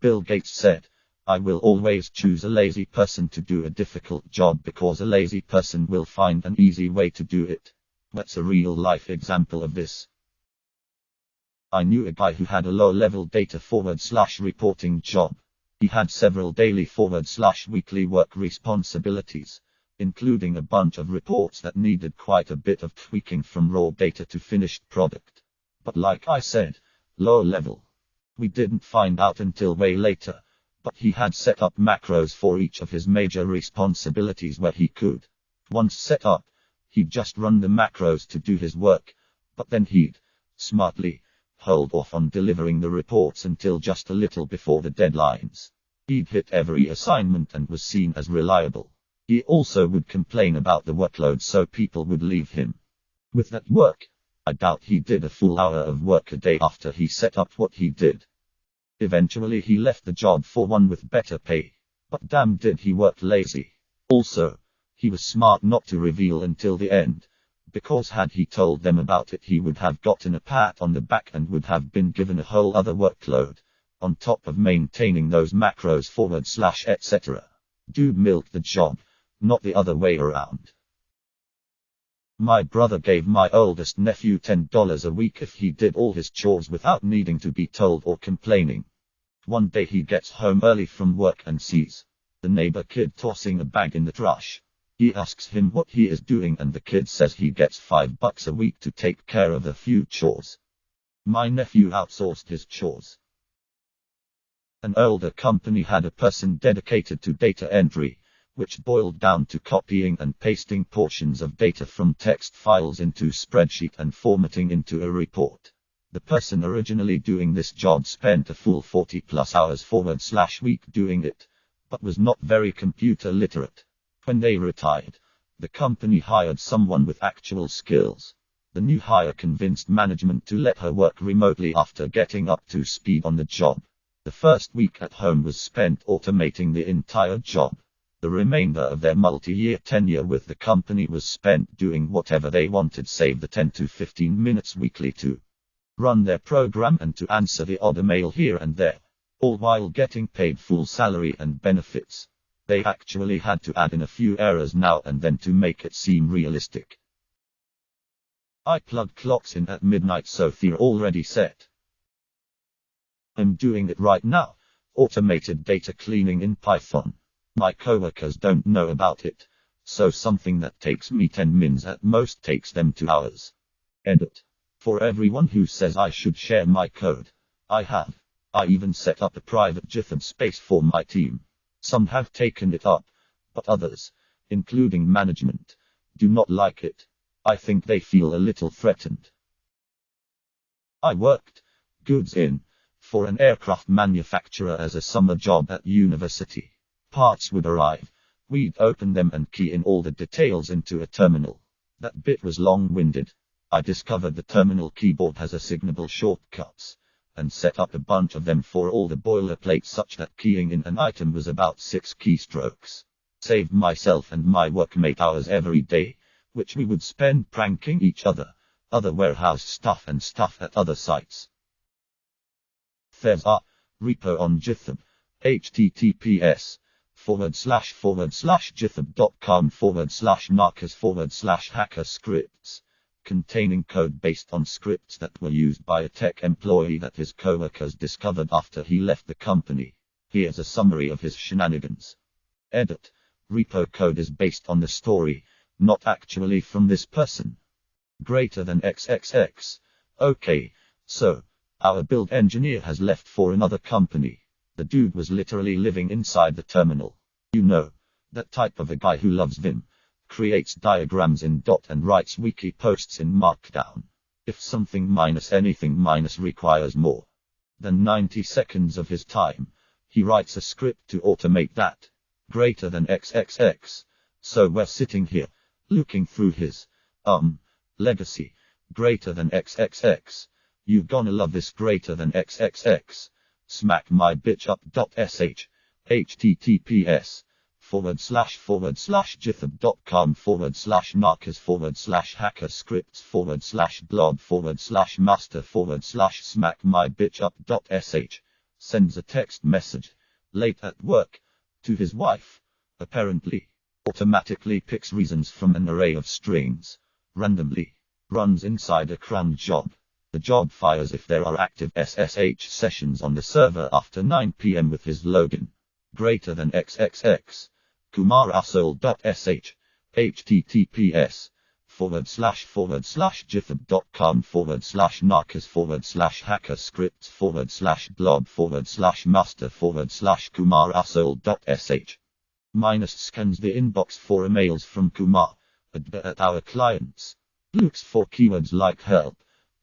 Bill Gates said, "I will always choose a lazy person to do a difficult job because a lazy person will find an easy way to do it." That's a real-life example of this. I knew a guy who had a low-level data/reporting job. He had several daily/weekly work responsibilities, including a bunch of reports that needed quite a bit of tweaking from raw data to finished product. But like I said, low level. We didn't find out until way later, but he had set up macros for each of his major responsibilities where he could. Once set up, he'd just run the macros to do his work, but then he'd, smartly, hold off on delivering the reports until just a little before the deadlines. He'd hit every assignment and was seen as reliable. He also would complain about the workload so people would leave him. With that work, I doubt he did a full hour of work a day after he set up what he did. Eventually he left the job for one with better pay. But damn did he work lazy. Also, he was smart not to reveal until the end, because had he told them about it he would have gotten a pat on the back and would have been given a whole other workload, on top of maintaining those macros etc. Dude milked the job, not the other way around. My brother gave my oldest nephew $10 a week if he did all his chores without needing to be told or complaining. One day he gets home early from work and sees the neighbor kid tossing a bag in the trash. He asks him what he is doing and the kid says he gets $5 a week to take care of a few chores. My nephew outsourced his chores. An older company had a person dedicated to data entry, which boiled down to copying and pasting portions of data from text files into spreadsheet and formatting into a report. The person originally doing this job spent a full 40+ hours week doing it, but was not very computer literate. When they retired, the company hired someone with actual skills. The new hire convinced management to let her work remotely after getting up to speed on the job. The first week at home was spent automating the entire job. The remainder of their multi-year tenure with the company was spent doing whatever they wanted, save the 10 to 15 minutes weekly to run their program and to answer the odd email here and there, all while getting paid full salary and benefits. They actually had to add in a few errors now and then to make it seem realistic. I plugged clocks in at midnight so they're already set. I'm doing it right now, automated data cleaning in Python. My coworkers don't know about it, so something that takes me 10 minutes at most takes them 2 hours. Edit. For everyone who says I should share my code, I have. I even set up a private GitHub space for my team. Some have taken it up, but others, including management, do not like it. I think they feel a little threatened. I worked, goods in, for an aircraft manufacturer as a summer job at university. Parts would arrive, we'd open them and key in all the details into a terminal. That bit was long-winded. I discovered the terminal keyboard has assignable shortcuts, and set up a bunch of them for all the boilerplate such that keying in an item was about 6 keystrokes. Saved myself and my workmate hours every day, which we would spend pranking each other, other warehouse stuff and stuff at other sites. There's a repo on GitHub, https://github.com/narcos/hacker-scripts, containing code based on scripts that were used by a tech employee that his coworkers discovered after he left the company. Here's a summary of his shenanigans. Edit. Repo code is based on the story, not actually from this person. Greater than XXX. Okay, so our build engineer has left for another company. The dude was literally living inside the terminal. You know, that type of a guy who loves Vim, creates diagrams in Dot and writes wiki posts in Markdown. If something minus anything minus requires more than 90 seconds of his time, he writes a script to automate that. Greater than XXX. So we're sitting here, looking through his, legacy. Greater than XXX. You gonna love this greater than XXX. Smack my bitch up.sh. https://github.com/narcos/hacker-scripts/blog/master/smack my bitch up.sh. Sends a text message, late at work, to his wife. Apparently. Automatically picks reasons from an array of strings. Randomly. Runs inside a cron job. The job fires if there are active SSH sessions on the server after 9 p.m. with his login. Greater than XXX. kumarasol.sh. https://github.com/narcos/blob/master/kumarasol.sh. Minus scans the inbox for emails from Kumar at our clients. Looks for keywords like help,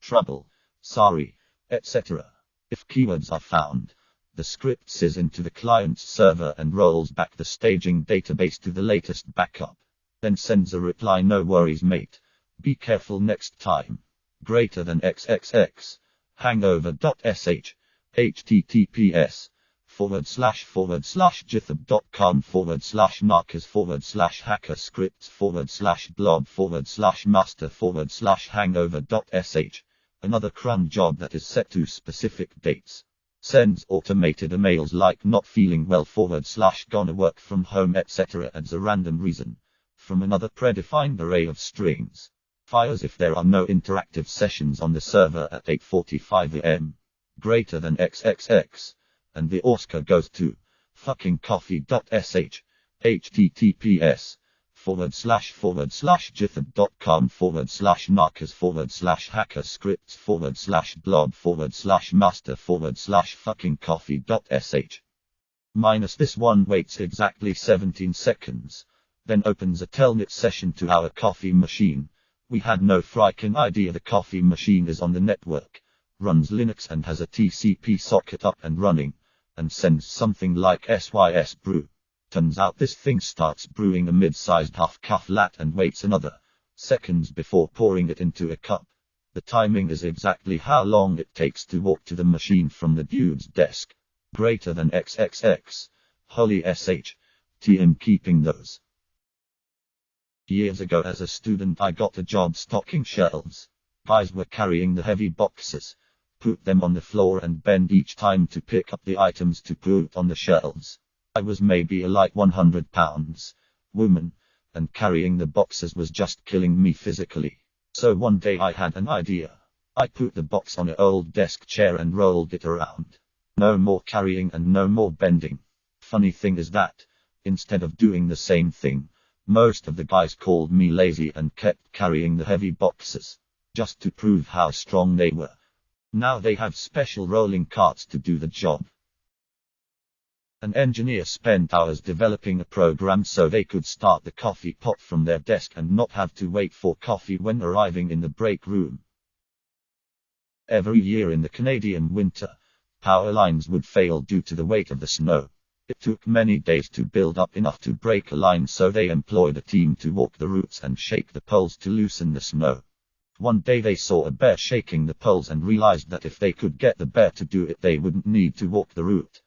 trouble, sorry, etc. If keywords are found, the script sys into the client's server and rolls back the staging database to the latest backup. Then sends a reply, no worries mate. Be careful next time. Greater than XXX. Hangover.sh. https://github.com/narcos/hackerscripts/blob/master/hangover.sh. Another cron job that is set to specific dates. Sends automated emails like not feeling well /gonna work from home etc. adds a random reason from another predefined array of strings. Fires if there are no interactive sessions on the server at 8:45 am. Greater than XXX. And the Oscar goes to fuckingcoffee.sh. https://github.com/narcos/hackerscripts/blob/master/fuckingcoffee.sh. Minus this one waits exactly 17 seconds. Then opens a telnet session to our coffee machine. We had no freaking idea the coffee machine is on the network. Runs Linux and has a TCP socket up and running. And sends something like SYS brew. Turns out this thing starts brewing a mid-sized half-cup lat and waits another seconds before pouring it into a cup. The timing is exactly how long it takes to walk to the machine from the dude's desk. Greater than XXX. Holy SH. TM keeping those. Years ago as a student I got a job stocking shelves. Guys were carrying the heavy boxes. Put them on the floor and bend each time to pick up the items to put on the shelves. I was maybe a light 100 pounds woman, and carrying the boxes was just killing me physically. So one day I had an idea. I put the box on an old desk chair and rolled it around. No more carrying and no more bending. Funny thing is that, instead of doing the same thing, most of the guys called me lazy and kept carrying the heavy boxes. Just to prove how strong they were. Now they have special rolling carts to do the job. An engineer spent hours developing a program so they could start the coffee pot from their desk and not have to wait for coffee when arriving in the break room. Every year in the Canadian winter, power lines would fail due to the weight of the snow. It took many days to build up enough to break a line, so they employed a team to walk the routes and shake the poles to loosen the snow. One day they saw a bear shaking the poles and realized that if they could get the bear to do it, they wouldn't need to walk the route.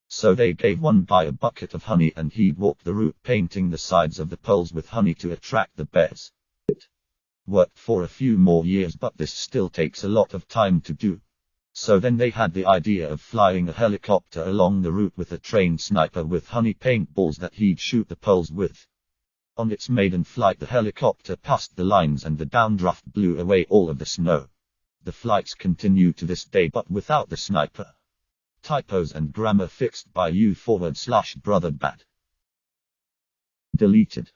So they gave one guy a bucket of honey and he'd walk the route, painting the sides of the poles with honey to attract the bears. It worked for a few more years, but this still takes a lot of time to do. So then they had the idea of flying a helicopter along the route with a trained sniper with honey paintballs that he'd shoot the poles with. On its maiden flight the helicopter passed the lines and the downdraft blew away all of the snow. The flights continue to this day but without the sniper. Typos and grammar fixed by you/brotherbad. Deleted.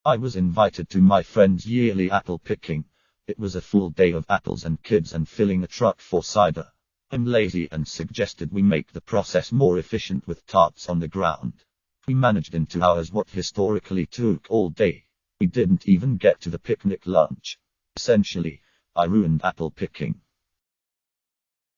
I was invited to my friend's yearly apple picking. It was a full day of apples and kids and filling a truck for cider. I'm lazy and suggested we make the process more efficient with tarps on the ground. We managed in 2 hours what historically took all day. We didn't even get to the picnic lunch. Essentially, I ruined apple picking.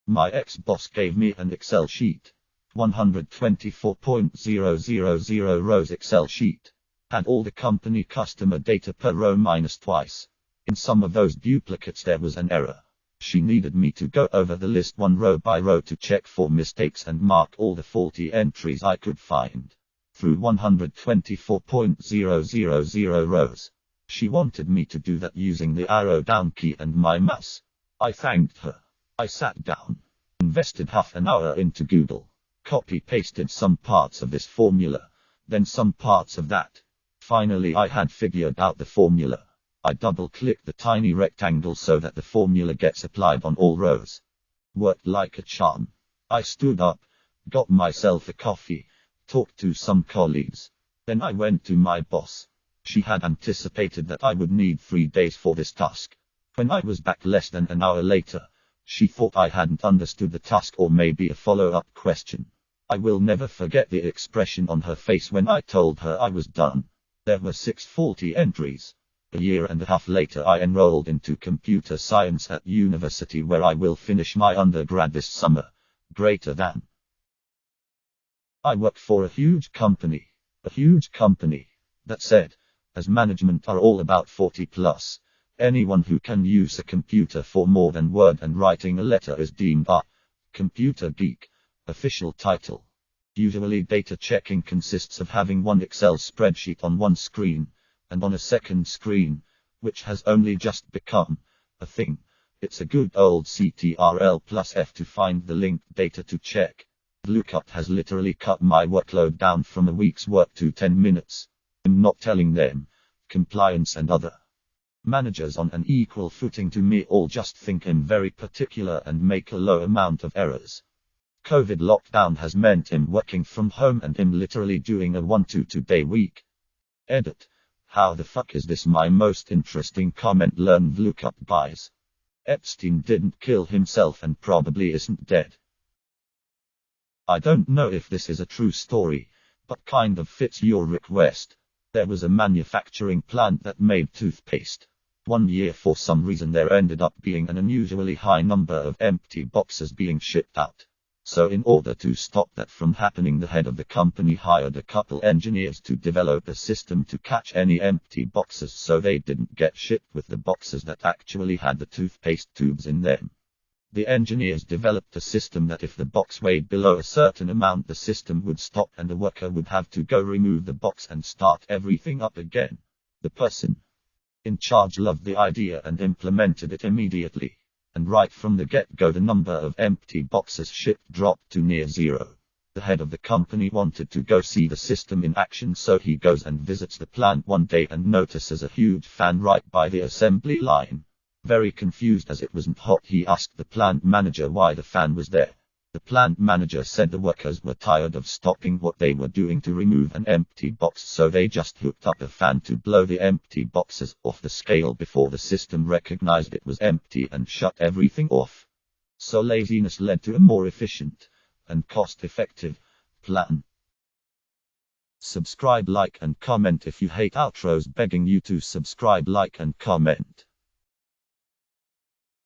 My ex-boss gave me an Excel sheet. 124.000 rows Excel sheet. Had all the company customer data per row minus twice. In some of those duplicates there was an error. She needed me to go over the list one row by row to check for mistakes and mark all the faulty entries I could find. Through 124.000 rows. She wanted me to do that using the arrow down key and my mouse. I thanked her. I sat down. Invested half an hour into Google. Copy-pasted some parts of this formula, then some parts of that. Finally I had figured out the formula. I double-click the tiny rectangle so that the formula gets applied on all rows. Worked like a charm. I stood up, got myself a coffee, talked to some colleagues. Then I went to my boss. She had anticipated that I would need 3 days for this task. When I was back less than an hour later, she thought I hadn't understood the task or maybe a follow-up question. I will never forget the expression on her face when I told her I was done. There were 640 entries. A year and a half later I enrolled into computer science at university where I will finish my undergrad this summer. Greater than. I work for a huge company. That said, as management are all about 40 plus, anyone who can use a computer for more than word and writing a letter is deemed a computer geek. Official title. Usually data checking consists of having one Excel spreadsheet on one screen, and on a second screen, which has only just become a thing. It's a good old Ctrl plus F to find the linked data to check. Lookup has literally cut my workload down from a week's work to 10 minutes. I'm not telling them. Compliance and other managers on an equal footing to me all just think I'm very particular and make a low amount of errors. COVID lockdown has meant him working from home and him literally doing a 1 to 2 day week. Edit. How the fuck is this my most interesting comment? Learn VLOOKUP guys. Epstein didn't kill himself and probably isn't dead. I don't know if this is a true story, but kind of fits your request. There was a manufacturing plant that made toothpaste. One year for some reason there ended up being an unusually high number of empty boxes being shipped out. So in order to stop that from happening, the head of the company hired a couple engineers to develop a system to catch any empty boxes so they didn't get shipped with the boxes that actually had the toothpaste tubes in them. The engineers developed a system that if the box weighed below a certain amount, the system would stop and the worker would have to go remove the box and start everything up again. The person in charge loved the idea and implemented it immediately. And right from the get-go the number of empty boxes shipped dropped to near zero. The head of the company wanted to go see the system in action, so he goes and visits the plant one day and notices a huge fan right by the assembly line. Very confused as it wasn't hot, he asked the plant manager why the fan was there. The plant manager said the workers were tired of stopping what they were doing to remove an empty box, so they just hooked up a fan to blow the empty boxes off the scale before the system recognized it was empty and shut everything off. So laziness led to a more efficient and cost-effective plan. Subscribe, like and comment if you hate outros. Begging you to subscribe, like and comment.